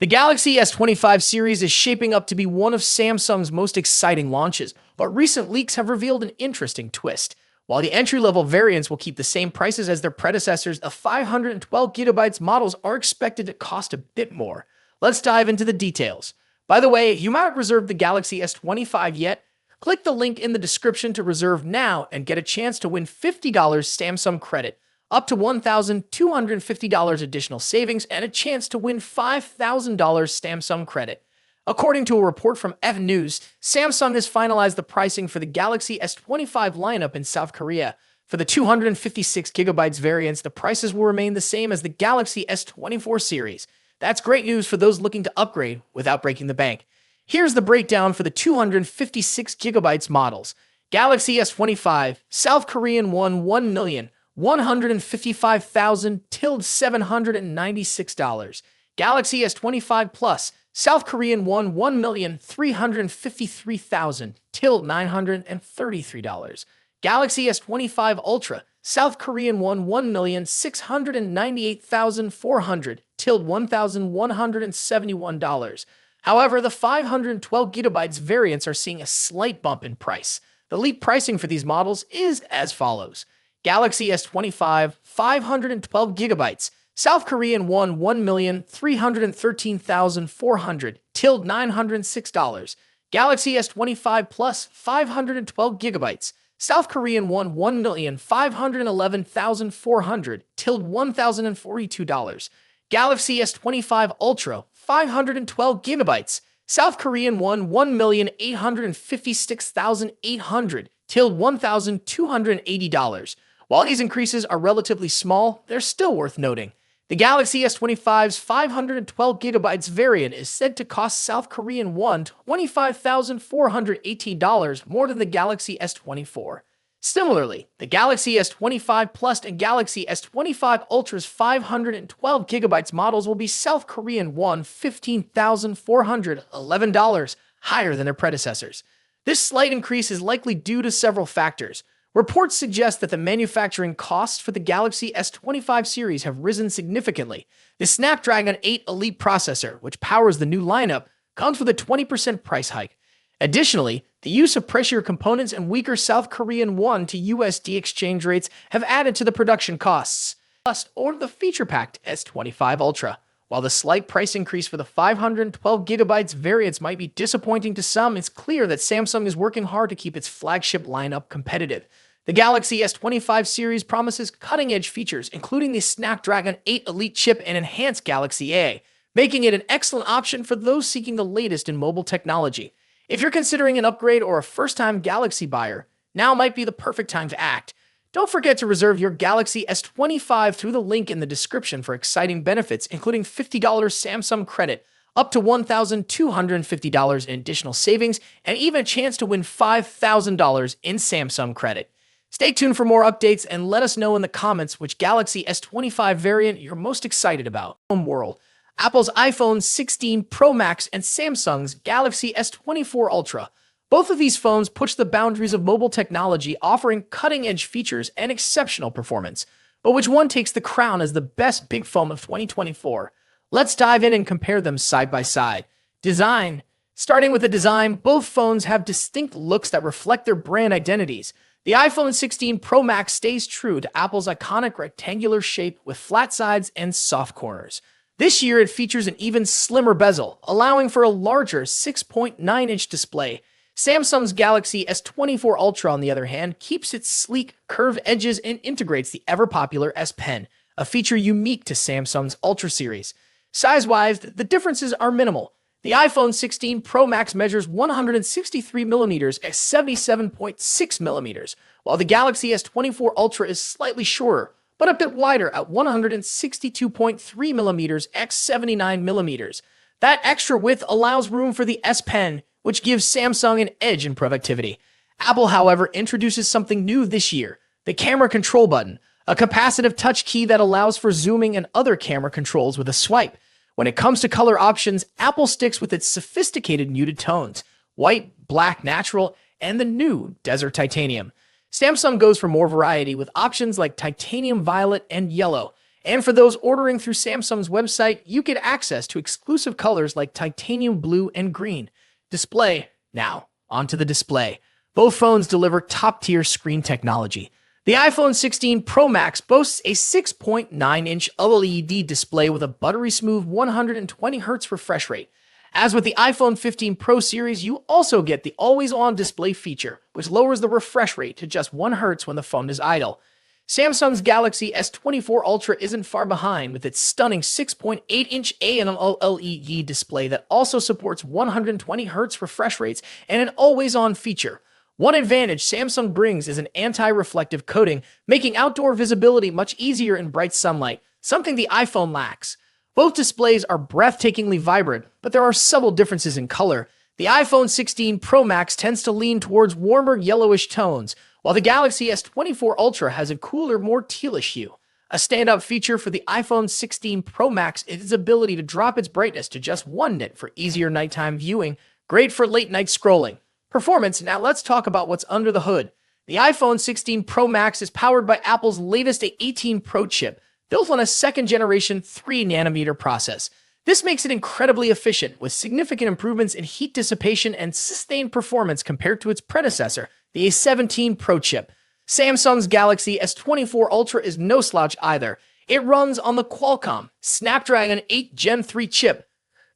The Galaxy S25 series is shaping up to be one of Samsung's most exciting launches, but recent leaks have revealed an interesting twist. While the entry-level variants will keep the same prices as their predecessors, the 512GB models are expected to cost a bit more. Let's dive into the details. By the way, you might have reserved the Galaxy S25 yet? Click the link in the description to reserve now and get a chance to win $50 Samsung credit, up to $1,250 additional savings, and a chance to win $5,000 Samsung credit. According to a report from F News, Samsung has finalized the pricing for the Galaxy S25 lineup in South Korea. For the 256GB variants, the prices will remain the same as the Galaxy S24 series. That's great news for those looking to upgrade without breaking the bank. Here's the breakdown for the 256GB models. Galaxy S25, South Korean one, $1,155,796. Galaxy S25 Plus, South Korean one, $1,353,933. Galaxy S25 Ultra, South Korean one, $1,698,400, $1,171. However, the 512GB variants are seeing a slight bump in price. The leap pricing for these models is as follows. Galaxy S25, 512GB, South Korean one, $1,313,400, $906. Galaxy S25 Plus, 512GB, South Korean one, $1,511,400, $1,042. Galaxy S25 Ultra, 512GB, South Korean one, $1,856,800, $1,280. While these increases are relatively small, they're still worth noting. The Galaxy S25's 512GB variant is said to cost South Korean won $25,418 more than the Galaxy S24. Similarly, the Galaxy S25 Plus and Galaxy S25 Ultra's 512GB models will be South Korean won $15,411 higher than their predecessors. This slight increase is likely due to several factors. Reports suggest that the manufacturing costs for the Galaxy S25 series have risen significantly. The Snapdragon 8 Elite processor, which powers the new lineup, comes with a 20% price hike. Additionally, the use of pricier components and weaker South Korean won to USD exchange rates have added to the production costs. Plus, or the feature-packed S25 Ultra. While the slight price increase for the 512GB variants might be disappointing to some, it's clear that Samsung is working hard to keep its flagship lineup competitive. The Galaxy S25 series promises cutting-edge features, including the Snapdragon 8 Elite chip and enhanced Galaxy A, making it an excellent option for those seeking the latest in mobile technology. If you're considering an upgrade or a first-time Galaxy buyer, now might be the perfect time to act. Don't forget to reserve your Galaxy S25 through the link in the description for exciting benefits, including $50 Samsung credit, up to $1,250 in additional savings, and even a chance to win $5,000 in Samsung credit. Stay tuned for more updates and let us know in the comments which Galaxy S25 variant you're most excited about. World. Apple's iPhone 16 Pro Max and Samsung's Galaxy S24 Ultra. Both of these phones push the boundaries of mobile technology, offering cutting-edge features and exceptional performance. But which one takes the crown as the best big phone of 2024? Let's dive in and compare them side by side. Design. Starting with the design, both phones have distinct looks that reflect their brand identities. The iPhone 16 Pro Max stays true to Apple's iconic rectangular shape with flat sides and soft corners. This year, it features an even slimmer bezel, allowing for a larger 6.9-inch display. Samsung's Galaxy S24 Ultra, on the other hand, keeps its sleek, curved edges and integrates the ever-popular S Pen, a feature unique to Samsung's Ultra series. Size-wise, the differences are minimal. The iPhone 16 Pro Max measures 163mm at 77.6mm, while the Galaxy S24 Ultra is slightly shorter, but a bit wider at 162.3mm x 79mm. That extra width allows room for the S Pen, which gives Samsung an edge in productivity. Apple, however, introduces something new this year, the camera control button, a capacitive touch key that allows for zooming and other camera controls with a swipe. When it comes to color options, Apple sticks with its sophisticated muted tones, white, black, natural, and the new Desert Titanium. Samsung goes for more variety with options like titanium violet and yellow, And for those ordering through Samsung's website, you get access to exclusive colors like titanium blue and green. Display. Now, onto the display. Both phones deliver top-tier screen technology. The iPhone 16 Pro Max boasts a 6.9-inch OLED display with a buttery-smooth 120Hz refresh rate. As with the iPhone 15 Pro series, you also get the always-on display feature, which lowers the refresh rate to just 1 Hz when the phone is idle. Samsung's Galaxy S25 Ultra isn't far behind with its stunning 6.8-inch AMOLED display that also supports 120Hz refresh rates and an always-on feature. One advantage Samsung brings is an anti-reflective coating, making outdoor visibility much easier in bright sunlight, something the iPhone lacks. Both displays are breathtakingly vibrant, but there are subtle differences in color. The iPhone 16 Pro Max tends to lean towards warmer yellowish tones, while the Galaxy S24 Ultra has a cooler, more tealish hue. A standout feature for the iPhone 16 Pro Max is its ability to drop its brightness to just 1 nit for easier nighttime viewing, great for late-night scrolling. Performance. Now let's talk about what's under the hood. The iPhone 16 Pro Max is powered by Apple's latest A18 Pro chip, built on a second-generation 3nm process. This makes it incredibly efficient, with significant improvements in heat dissipation and sustained performance compared to its predecessor, the A17 Pro chip. Samsung's Galaxy S24 Ultra is no slouch either. It runs on the Qualcomm Snapdragon 8 Gen 3 chip,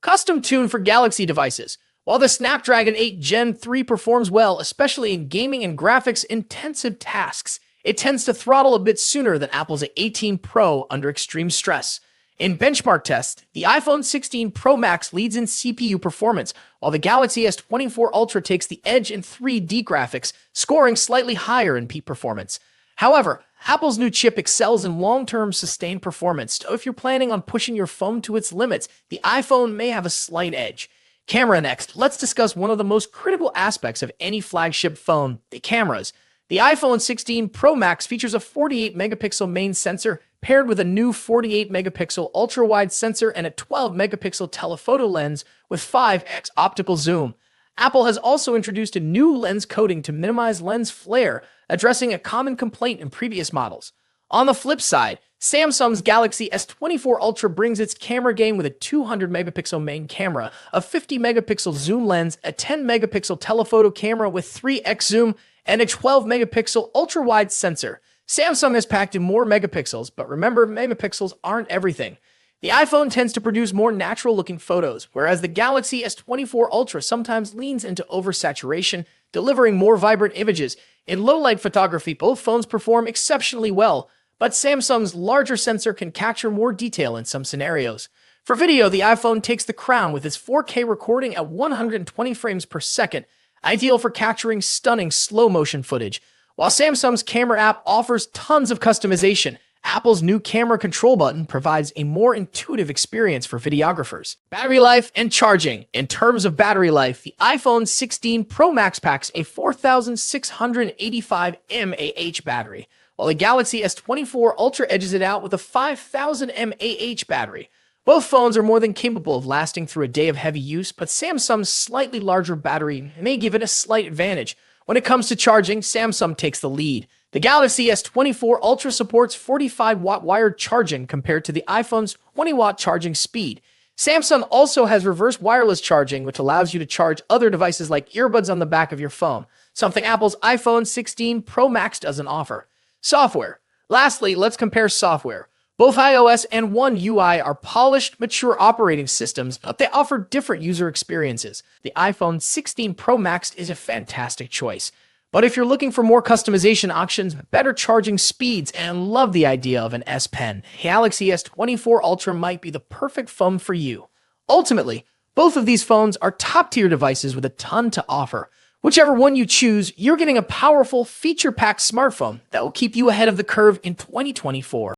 custom-tuned for Galaxy devices. While the Snapdragon 8 Gen 3 performs well, especially in gaming and graphics-intensive tasks, it tends to throttle a bit sooner than Apple's A18 Pro under extreme stress. In benchmark tests, the iPhone 16 Pro Max leads in CPU performance, while the Galaxy S24 Ultra takes the edge in 3D graphics, scoring slightly higher in peak performance. However, Apple's new chip excels in long-term sustained performance, so if you're planning on pushing your phone to its limits, the iPhone may have a slight edge. Camera next. Let's discuss one of the most critical aspects of any flagship phone, the cameras. The iPhone 16 Pro Max features a 48-megapixel main sensor paired with a new 48-megapixel ultra-wide sensor and a 12-megapixel telephoto lens with 5x optical zoom. Apple has also introduced a new lens coating to minimize lens flare, addressing a common complaint in previous models. On the flip side, Samsung's Galaxy S24 Ultra brings its camera game with a 200-megapixel main camera, a 50-megapixel zoom lens, a 10-megapixel telephoto camera with 3x zoom, and a 12-megapixel ultra-wide sensor. Samsung has packed in more megapixels, but remember, megapixels aren't everything. The iPhone tends to produce more natural-looking photos, whereas the Galaxy S24 Ultra sometimes leans into oversaturation, delivering more vibrant images. In low-light photography, both phones perform exceptionally well, but Samsung's larger sensor can capture more detail in some scenarios. For video, the iPhone takes the crown with its 4K recording at 120 frames per second, ideal for capturing stunning slow-motion footage. While Samsung's camera app offers tons of customization, Apple's new camera control button provides a more intuitive experience for videographers. Battery life and charging. In terms of battery life, the iPhone 16 Pro Max packs a 4,685 mAh battery, while the Galaxy S24 Ultra edges it out with a 5,000 mAh battery. Both phones are more than capable of lasting through a day of heavy use, but Samsung's slightly larger battery may give it a slight advantage. When it comes to charging, Samsung takes the lead. The Galaxy S24 Ultra supports 45-watt wired charging compared to the iPhone's 20-watt charging speed. Samsung also has reverse wireless charging, which allows you to charge other devices like earbuds on the back of your phone, something Apple's iPhone 16 Pro Max doesn't offer. Software. Lastly, let's compare software. Both iOS and One UI are polished, mature operating systems, but they offer different user experiences. The iPhone 16 Pro Max is a fantastic choice. But if you're looking for more customization options, better charging speeds, and love the idea of an S Pen, Galaxy S24 Ultra might be the perfect phone for you. Ultimately, both of these phones are top-tier devices with a ton to offer. Whichever one you choose, you're getting a powerful, feature-packed smartphone that will keep you ahead of the curve in 2024.